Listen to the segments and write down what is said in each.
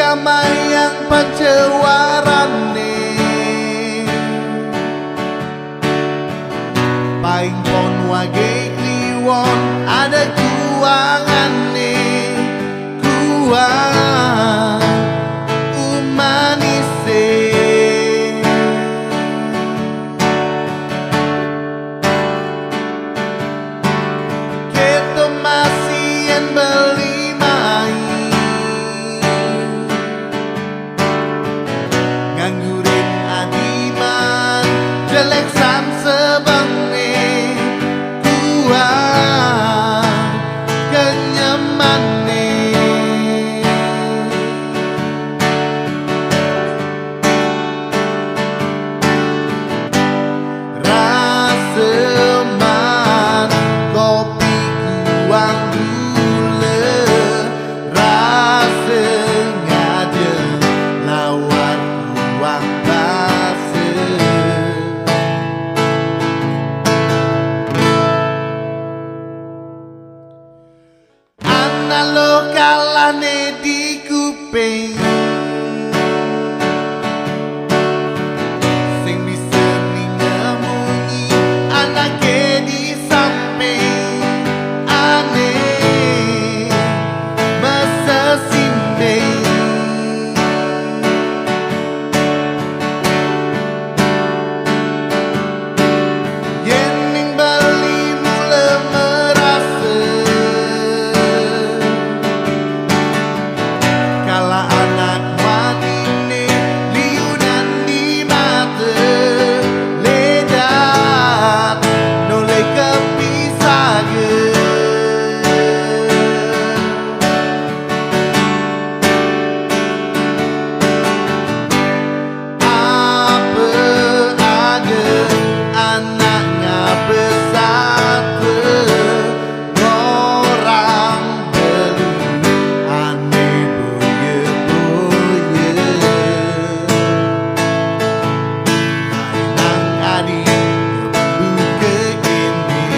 kamayang pancewarane paing pon wage kliwon ada kuangane kuang umanise keto masih beli mai nganggurin adiman jelek sam sebangne kuang kenyamane raseman kopi kuang gula rasanya je lawan kuang base analog kalane di kuping sing bisa ningemunyi anake di samping aneh mesesindeng yening bali mula merasa kala anak manine liunan di mata ledak nolai kepisahan apa ada anak ngabesat orang belu aneh boye-boye nang adi kebuka kini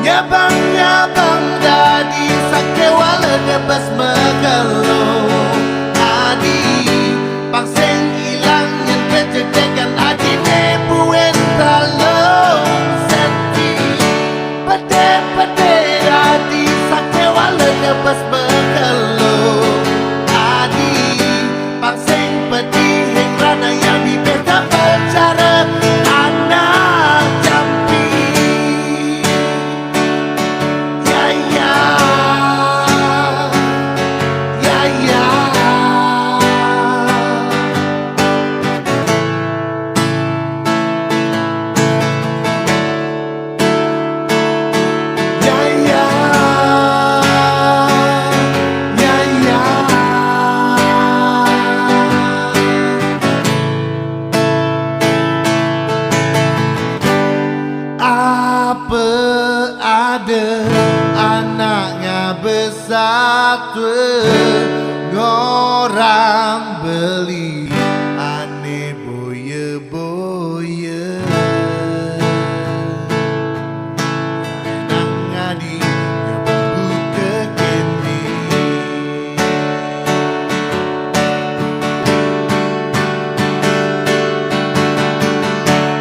nyabang-nyabang dadi sakewala debas megalo adi pangseng ilang yang kecedekan adi nebuen talo seti pede-pede dadi sakewala debas megalo adi pangseng pedih heng rana yang dibeta bicara anak jampi ya ya ya ya ya ya ya ya apa ada anaknya bersatu ngorang beli aneh boye-boye nang ngadi buka kini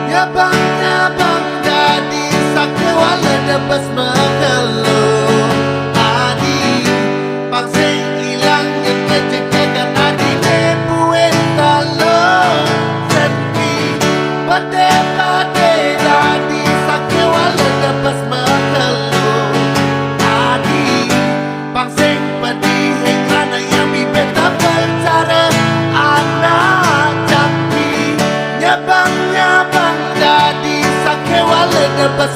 nyabang-nyabang dadi sakewala debas megalo adi pangseng ilang yang kecekekan adi nebuen talo senti pade-pade dadi sakewala debas megalo adi pangseng pedih heng rana yang bibeta bicara anak jampi nyabang-nyabang dadi sakewala debas